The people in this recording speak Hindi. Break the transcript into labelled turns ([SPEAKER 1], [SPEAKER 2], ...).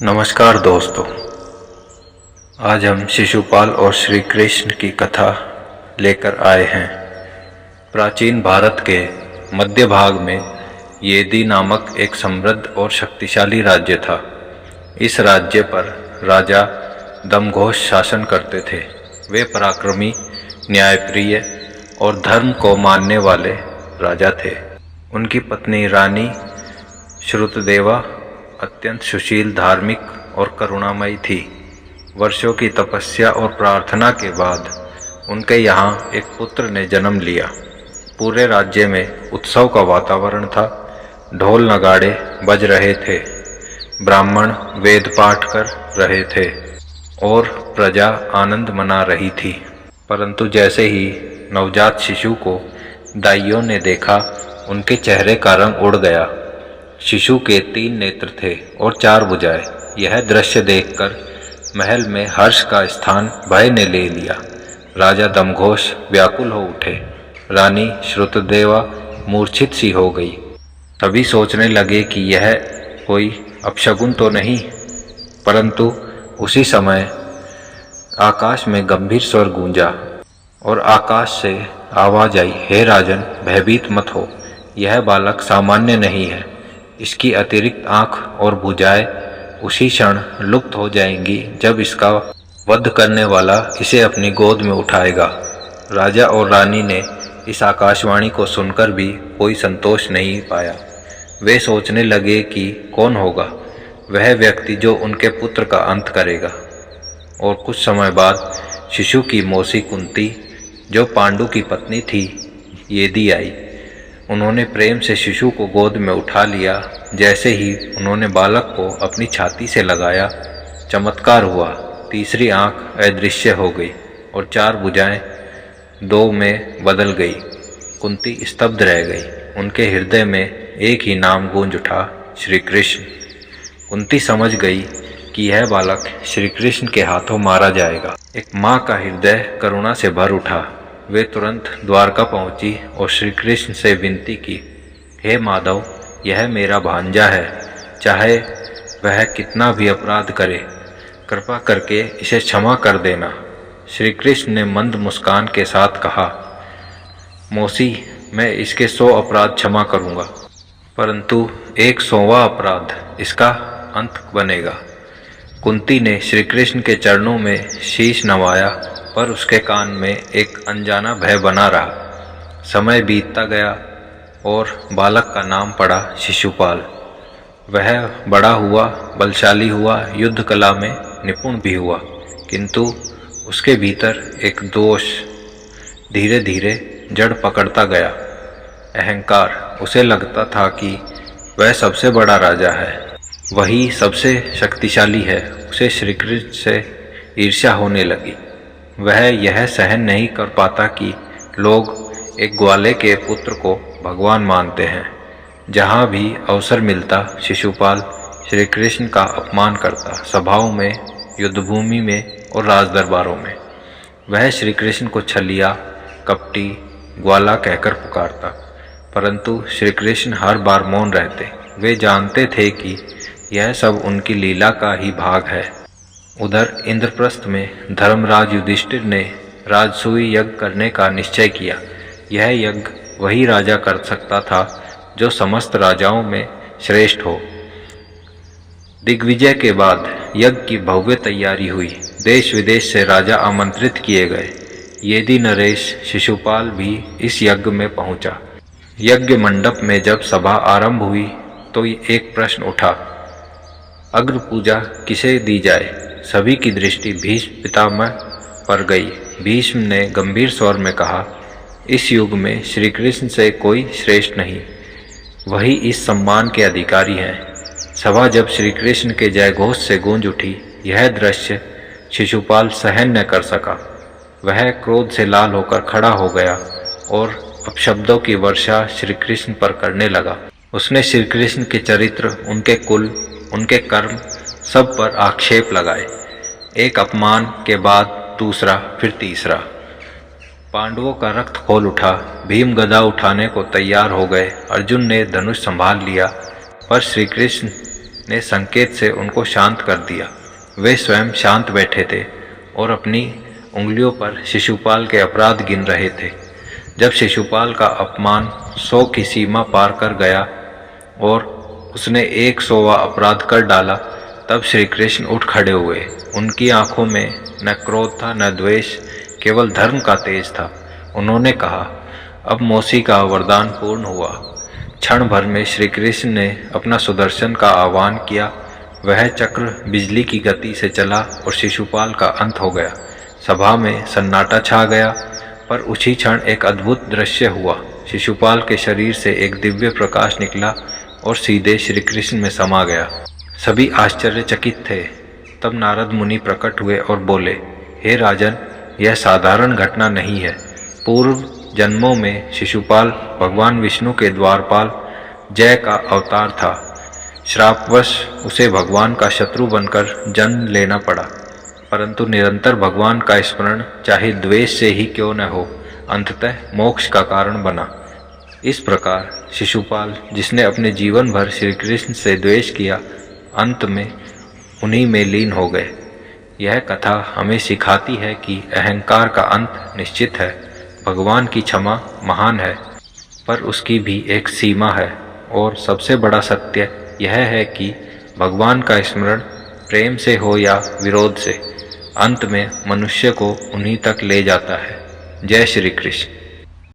[SPEAKER 1] नमस्कार दोस्तों, आज हम शिशुपाल और श्री कृष्ण की कथा लेकर आए हैं। प्राचीन भारत के मध्य भाग में येदी नामक एक समृद्ध और शक्तिशाली राज्य था। इस राज्य पर राजा दमघोष शासन करते थे। वे पराक्रमी, न्यायप्रिय और धर्म को मानने वाले राजा थे। उनकी पत्नी रानी श्रुतदेवा अत्यंत सुशील, धार्मिक और करुणामयी थी। वर्षों की तपस्या और प्रार्थना के बाद उनके यहाँ एक पुत्र ने जन्म लिया। पूरे राज्य में उत्सव का वातावरण था। ढोल नगाड़े बज रहे थे, ब्राह्मण वेद पाठ कर रहे थे और प्रजा आनंद मना रही थी। परंतु जैसे ही नवजात शिशु को दाइयों ने देखा, उनके चेहरे का रंग उड़ गया। शिशु के 3 नेत्र थे और 4 भुजाएं। यह दृश्य देखकर महल में हर्ष का स्थान भय ने ले लिया। राजा दमघोष व्याकुल हो उठे। रानी श्रुतदेवा मूर्छित सी हो गई। सभी सोचने लगे कि यह कोई अपशगुन तो नहीं। परंतु उसी समय आकाश में गंभीर स्वर गूंजा और आकाश से आवाज आई, हे राजन, भयभीत मत हो। यह बालक सामान्य नहीं है। इसकी अतिरिक्त आँख और भुजाएं उसी क्षण लुप्त हो जाएंगी जब इसका वध करने वाला इसे अपनी गोद में उठाएगा। राजा और रानी ने इस आकाशवाणी को सुनकर भी कोई संतोष नहीं पाया। वे सोचने लगे कि कौन होगा वह व्यक्ति जो उनके पुत्र का अंत करेगा। और कुछ समय बाद शिशु की मौसी कुंती, जो पांडु की पत्नी थी, येदी आई। उन्होंने प्रेम से शिशु को गोद में उठा लिया। जैसे ही उन्होंने बालक को अपनी छाती से लगाया, चमत्कार हुआ। तीसरी आंख अदृश्य हो गई और 4 भुजाएं 2 में बदल गई। कुंती स्तब्ध रह गई। उनके हृदय में एक ही नाम गूंज उठा, श्री कृष्ण। कुंती समझ गई कि यह बालक श्री कृष्ण के हाथों मारा जाएगा। एक माँ का हृदय करुणा से भर उठा। वे तुरंत द्वारका पहुंची और श्री कृष्ण से विनती की, हे माधव, यह मेरा भांजा है। चाहे वह कितना भी अपराध करे, कृपा करके इसे क्षमा कर देना। श्री कृष्ण ने मंद मुस्कान के साथ कहा, मौसी, मैं इसके 100 अपराध क्षमा करूंगा, परंतु 100वां अपराध इसका अंत बनेगा। कुंती ने श्री कृष्ण के चरणों में शीश नवाया, पर उसके कान में एक अनजाना भय बना रहा। समय बीतता गया और बालक का नाम पड़ा शिशुपाल। वह बड़ा हुआ, बलशाली हुआ, युद्ध कला में निपुण भी हुआ, किंतु उसके भीतर एक दोष धीरे धीरे जड़ पकड़ता गया, अहंकार। उसे लगता था कि वह सबसे बड़ा राजा है, वही सबसे शक्तिशाली है। उसे श्री कृष्ण से ईर्ष्या होने लगी। वह यह सहन नहीं कर पाता कि लोग एक ग्वाले के पुत्र को भगवान मानते हैं। जहाँ भी अवसर मिलता, शिशुपाल श्री कृष्ण का अपमान करता। सभाओं में, युद्धभूमि में और राजदरबारों में वह श्री कृष्ण को छलिया, कपटी, ग्वाला कहकर पुकारता। परंतु श्री कृष्ण हर बार मौन रहते। वे जानते थे कि यह सब उनकी लीला का ही भाग है। उधर इंद्रप्रस्थ में धर्मराज युधिष्ठिर ने राजसूय यज्ञ करने का निश्चय किया। यह यज्ञ वही राजा कर सकता था जो समस्त राजाओं में श्रेष्ठ हो। दिग्विजय के बाद यज्ञ की भव्य तैयारी हुई। देश विदेश से राजा आमंत्रित किए गए। येदी नरेश शिशुपाल भी इस यज्ञ में पहुंचा। यज्ञ मंडप में जब सभा आरंभ हुई तो एक प्रश्न उठा, अग्र पूजा किसे दी जाए? सभी की दृष्टि भीष्म पितामह पर गई। भीष्म ने गंभीर स्वर में कहा, इस युग में श्री कृष्ण से कोई श्रेष्ठ नहीं, वही इस सम्मान के अधिकारी हैं। सभा जब श्री कृष्ण के जयघोष से गूंज उठी, यह दृश्य शिशुपाल सहन न कर सका। वह क्रोध से लाल होकर खड़ा हो गया और अपशब्दों की वर्षा श्री कृष्ण पर करने लगा। उसने श्री कृष्ण के चरित्र, उनके कुल, उनके कर्म, सब पर आक्षेप लगाए। एक अपमान के बाद दूसरा, फिर तीसरा। पांडवों का रक्त खोल उठा। भीम गदा उठाने को तैयार हो गए। अर्जुन ने धनुष संभाल लिया, पर श्री कृष्ण ने संकेत से उनको शांत कर दिया। वे स्वयं शांत बैठे थे और अपनी उंगलियों पर शिशुपाल के अपराध गिन रहे थे। जब शिशुपाल का अपमान 100 की सीमा पार कर गया और उसने 100वां अपराध कर डाला, तब श्री कृष्ण उठ खड़े हुए। उनकी आंखों में न क्रोध था न द्वेष, केवल धर्म का तेज था। उन्होंने कहा, अब मौसी का वरदान पूर्ण हुआ। क्षण भर में श्री कृष्ण ने अपना सुदर्शन का आह्वान किया। वह चक्र बिजली की गति से चला और शिशुपाल का अंत हो गया। सभा में सन्नाटा छा गया, पर उसी क्षण एक अद्भुत दृश्य हुआ। शिशुपाल के शरीर से एक दिव्य प्रकाश निकला और सीधे श्री कृष्ण में समा गया। सभी आश्चर्यचकित थे। तब नारद मुनि प्रकट हुए और बोले, हे राजन, यह साधारण घटना नहीं है। पूर्व जन्मों में शिशुपाल भगवान विष्णु के द्वारपाल जय का अवतार था। श्रापवश उसे भगवान का शत्रु बनकर जन्म लेना पड़ा, परंतु निरंतर भगवान का स्मरण, चाहे द्वेष से ही क्यों न हो, अंततः मोक्ष का कारण बना। इस प्रकार शिशुपाल, जिसने अपने जीवन भर श्री कृष्ण से द्वेष किया, अंत में उन्हीं में लीन हो गए। यह कथा हमें सिखाती है कि अहंकार का अंत निश्चित है। भगवान की क्षमा महान है, पर उसकी भी एक सीमा है। और सबसे बड़ा सत्य यह है कि भगवान का स्मरण प्रेम से हो या विरोध से, अंत में मनुष्य को उन्हीं तक ले जाता है। जय श्री कृष्ण।